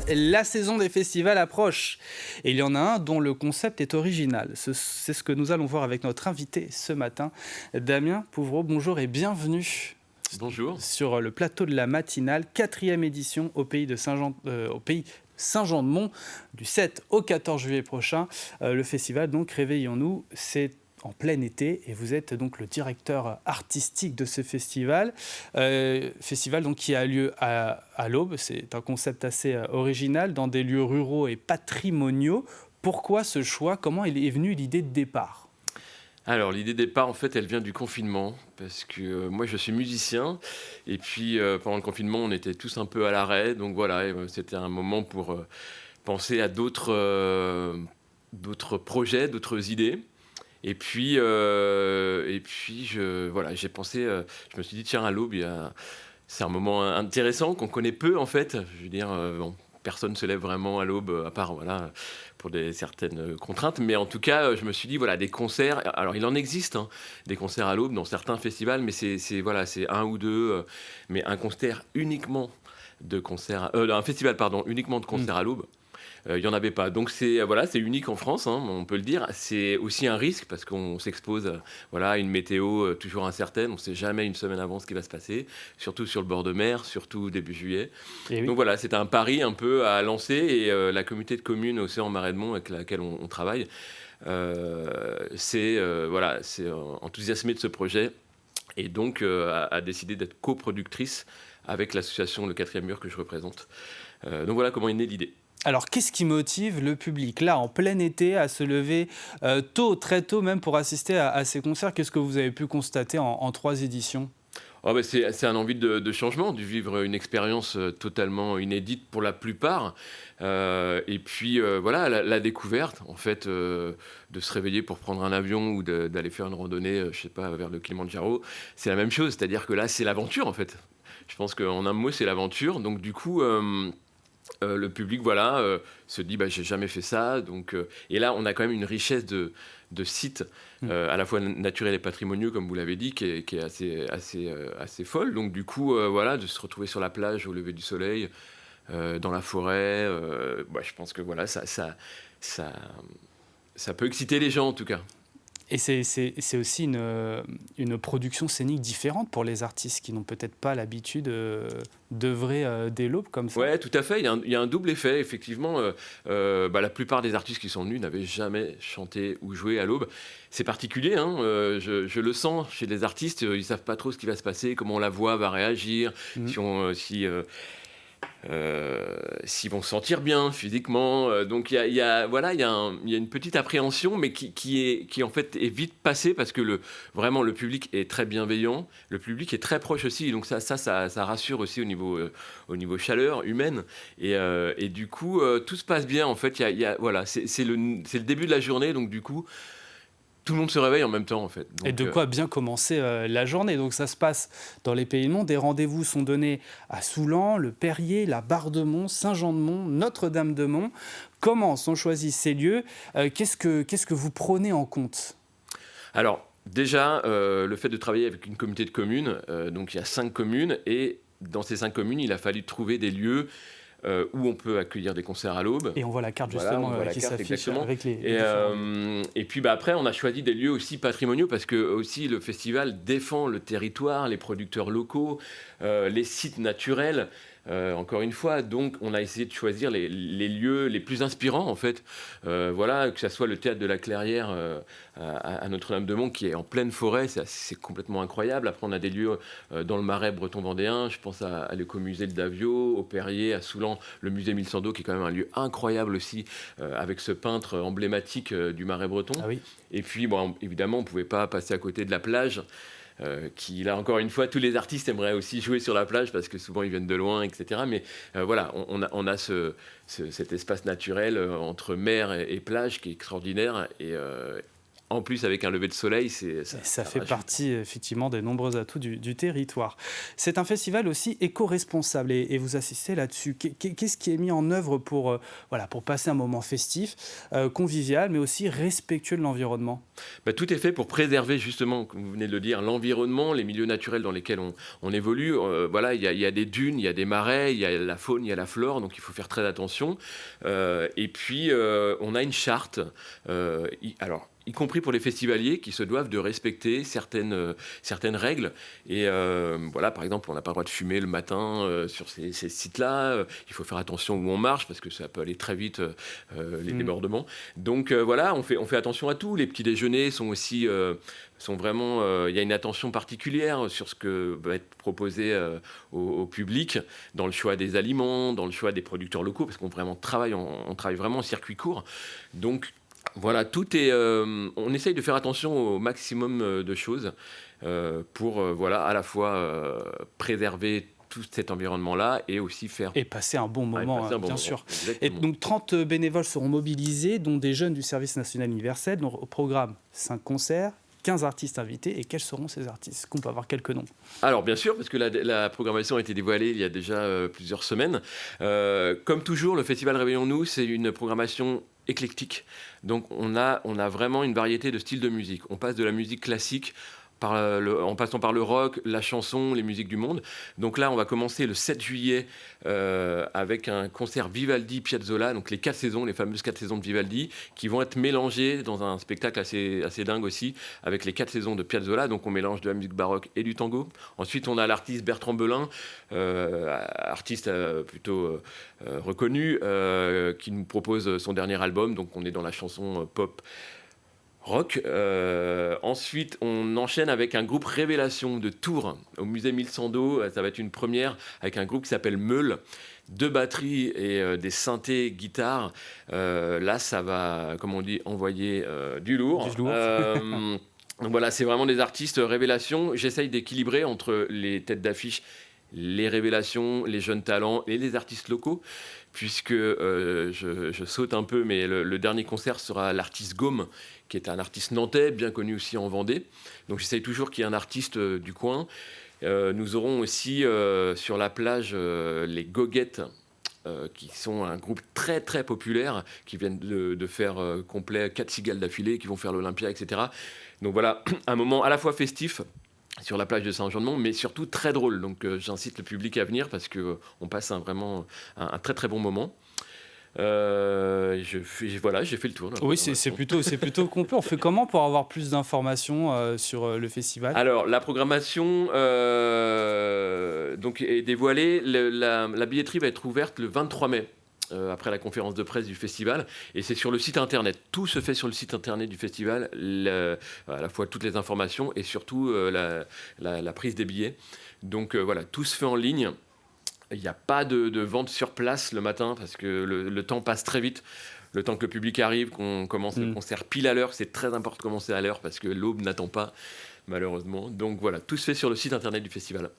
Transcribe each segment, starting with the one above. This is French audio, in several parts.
La saison des festivals approche et il y en a un dont le concept est original. C'est ce que nous allons voir avec notre invité ce matin, Damien Pouvreau. Bonjour et bienvenue Bonjour. sur le plateau de la matinale, 4e édition au pays de Saint-Jean-de-Mont, du 7 au 14 juillet prochain. Le festival, donc, Réveillons-nous, c'est en plein été et vous êtes donc le directeur artistique de ce festival. Festival donc, qui a lieu à l'Aube. C'est un concept assez original dans des lieux ruraux et patrimoniaux. Pourquoi ce choix? Comment est venue l'idée de départ? Alors, l'idée de départ, en fait, elle vient du confinement, parce que moi, je suis musicien, et puis pendant le confinement, on était tous un peu à l'arrêt, donc voilà, c'était un moment pour penser à d'autres projets, d'autres idées. Voilà, j'ai pensé, je me suis dit, tiens, à l'Aube, c'est un moment intéressant qu'on connaît peu, en fait. Je veux dire, bon, personne ne se lève vraiment à l'aube, à part, voilà, pour certaines contraintes. Mais en tout cas, je me suis dit, voilà, des concerts. Alors, il en existe, hein, des concerts à l'aube dans certains festivals, mais voilà, c'est un ou deux. Mais un concert uniquement de concerts, un festival, pardon, uniquement de concerts à l'aube. Il n'y en avait pas. Donc c'est unique en France, hein, on peut le dire. C'est aussi un risque parce qu'on s'expose voilà, à une météo toujours incertaine. On ne sait jamais une semaine avant ce qui va se passer, surtout sur le bord de mer, surtout début juillet. Et oui. Donc voilà, c'est un pari un peu à lancer et la communauté de communes Océan Marais de Mont avec laquelle on travaille, c'est enthousiasmé de ce projet et donc a décidé d'être coproductrice avec l'association Le Quatrième Mur que je représente. Donc voilà comment est née l'idée. Alors, qu'est-ce qui motive le public, là, en plein été, à se lever tôt, très tôt, même pour assister à ces concerts? Qu'est-ce que vous avez pu constater en 3 éditions? Oh bah c'est un envie de changement, de vivre une expérience totalement inédite pour la plupart. Et puis voilà, la découverte, en fait, de se réveiller pour prendre un avion ou d'aller faire une randonnée, je sais pas, vers le Kilimandjaro, c'est la même chose. C'est-à-dire que là, c'est l'aventure, en fait. Je pense qu'en un mot, c'est l'aventure. Donc du coup, le public, voilà, se dit, bah, j'ai jamais fait ça. Donc, et là, on a quand même une richesse de sites, à la fois naturels et patrimoniaux, comme vous l'avez dit, qui est assez folle. Donc, du coup, voilà, de se retrouver sur la plage au lever du soleil, dans la forêt, bah, je pense que voilà, ça peut exciter les gens, en tout cas. Et c'est aussi une production scénique différente pour les artistes qui n'ont peut-être pas l'habitude d'œuvrer dès l'aube comme ça. Ouais, tout à fait. Il y a un double effet, effectivement. Bah, la plupart des artistes qui sont venus n'avaient jamais chanté ou joué à l'aube. C'est particulier, hein. Je le sens chez les artistes. Ils savent pas trop ce qui va se passer, comment la voix va réagir, s'ils vont se sentir bien physiquement. Donc voilà, il y a une petite appréhension, mais qui en fait est vite passée parce que vraiment le public est très bienveillant, le public est très proche aussi, donc ça rassure aussi au niveau chaleur humaine. Et du coup, tout se passe bien en fait. Voilà, c'est le début de la journée, donc du coup, tout le monde se réveille en même temps en fait. Donc, Et de quoi bien commencer la journée. Donc ça se passe dans les Pays de Mont. Des rendez-vous sont donnés à Soulan, le Perrier, la Barre-de-Mont, Saint-Jean-de-Mont, Notre-Dame-de-Mont. Comment sont choisis ces lieux? Qu'est-ce que vous prenez en compte? Alors, déjà, le fait de travailler avec une communauté de communes, donc il y a 5 communes, et dans ces 5 communes, il a fallu trouver des lieux où on peut accueillir des concerts à l'aube. Et on voit la carte Voilà, justement on voit la qui carte, s'affiche exactement. avec les différents lieux. Et puis bah, après, on a choisi des lieux aussi patrimoniaux parce que aussi le festival défend le territoire, les producteurs locaux, les sites naturels. Encore une fois, donc on a essayé de choisir les lieux les plus inspirants en fait. Voilà, que ce soit le théâtre de la Clairière à Notre-Dame-de-Mont qui est en pleine forêt, c'est complètement incroyable. Après, on a des lieux dans le Marais breton-vendéen. Je pense à l'écomusée de Davio, au Perrier, à Soulan, le musée Mille-Sando qui est quand même un lieu incroyable aussi, avec ce peintre emblématique du Marais breton. Ah oui. Et puis, bon, évidemment, on ne pouvait pas passer à côté de la plage. Qui, là, encore une fois, tous les artistes aimeraient aussi jouer sur la plage parce que souvent ils viennent de loin, etc. Mais voilà, on a cet espace naturel entre mer et plage qui est extraordinaire. Et En plus, avec un lever de soleil, ça fait partie effectivement des nombreux atouts du territoire. C'est un festival aussi éco-responsable et vous assistez là-dessus. Qu'est-ce qui est mis en œuvre pour passer un moment festif, convivial, mais aussi respectueux de l'environnement ? Tout est fait pour préserver justement, comme vous venez de le dire, l'environnement, les milieux naturels dans lesquels on évolue. Il y a des dunes, il y a des marais, il y a la faune, il y a la flore, donc il faut faire très attention. Et puis, on a une charte. Y compris pour les festivaliers qui se doivent de respecter certaines règles. Et par exemple, on n'a pas le droit de fumer le matin sur ces sites-là. Il faut faire attention où on marche parce que ça peut aller très vite, les débordements. Donc on fait attention à tout. Les petits déjeuners sont aussi... sont vraiment, il y a une attention particulière sur ce que va être proposé au public, dans le choix des aliments, dans le choix des producteurs locaux, parce qu'on travaille vraiment en circuit court. Donc, voilà, tout est. On essaye de faire attention au maximum de choses pour à la fois préserver tout cet environnement-là et aussi faire... Et passer un bon moment, bien sûr. Et Exactement. donc 30 bénévoles seront mobilisés, dont des jeunes du service national universel. Donc, au programme, 5 concerts, 15 artistes invités. Et quels seront ces artistes ? Est-ce qu'on peut avoir quelques noms ? Alors bien sûr, parce que la programmation a été dévoilée il y a déjà plusieurs semaines. Comme toujours, le Festival Réveillons-nous, c'est une programmation éclectique. Donc on a vraiment une variété de styles de musique. On passe de la musique classique en passant par le rock, la chanson, les musiques du monde. Donc là, on va commencer le 7 juillet avec un concert Vivaldi-Piazzolla, donc les 4 saisons, les fameuses 4 saisons de Vivaldi, qui vont être mélangées dans un spectacle assez dingue aussi, avec les 4 saisons de Piazzolla. Donc on mélange de la musique baroque et du tango. Ensuite, on a l'artiste Bertrand Belin, artiste plutôt reconnu, qui nous propose son dernier album. Donc on est dans la chanson pop rock. Ensuite, on enchaîne avec un groupe Révélation de Tours au musée Mille Sando. Ça va être une première avec un groupe qui s'appelle Meule. 2 batteries et des synthés guitares. Là, ça va, comme on dit, envoyer du lourd. Donc voilà, c'est vraiment des artistes révélations. J'essaye d'équilibrer entre les têtes d'affiche, les révélations, les jeunes talents et les artistes locaux, puisque je saute un peu, mais le dernier concert sera l'artiste Gaume, qui est un artiste nantais, bien connu aussi en Vendée. Donc j'essaye toujours qu'il y ait un artiste du coin. Nous aurons aussi sur la plage les Goguettes, qui sont un groupe très très populaire, qui viennent de faire complet 4 cigales d'affilée, qui vont faire l'Olympia, etc. Donc voilà, un moment à la fois festif sur la plage de Saint-Jean-de-Mont, mais surtout très drôle. Donc j'incite le public à venir parce qu'on passe vraiment un très très bon moment. J'ai fait le tour. Oui, c'est plutôt complet. On fait comment pour avoir plus d'informations sur le festival ? Alors, la programmation donc est dévoilée. La billetterie va être ouverte le 23 mai. Après la conférence de presse du festival, et c'est sur le site internet. Tout se fait sur le site internet du festival, à la fois toutes les informations et surtout la prise des billets. Donc tout se fait en ligne. Il n'y a pas de vente sur place le matin parce que le temps passe très vite. Le temps que le public arrive, qu'on commence le concert pile à l'heure, c'est très important de commencer à l'heure parce que l'aube n'attend pas, malheureusement. Donc voilà, tout se fait sur le site internet du festival.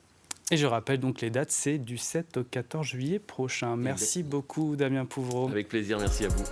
Et je rappelle donc les dates, c'est du 7 au 14 juillet prochain. Merci beaucoup Damien Pouvreau. Avec plaisir, merci à vous.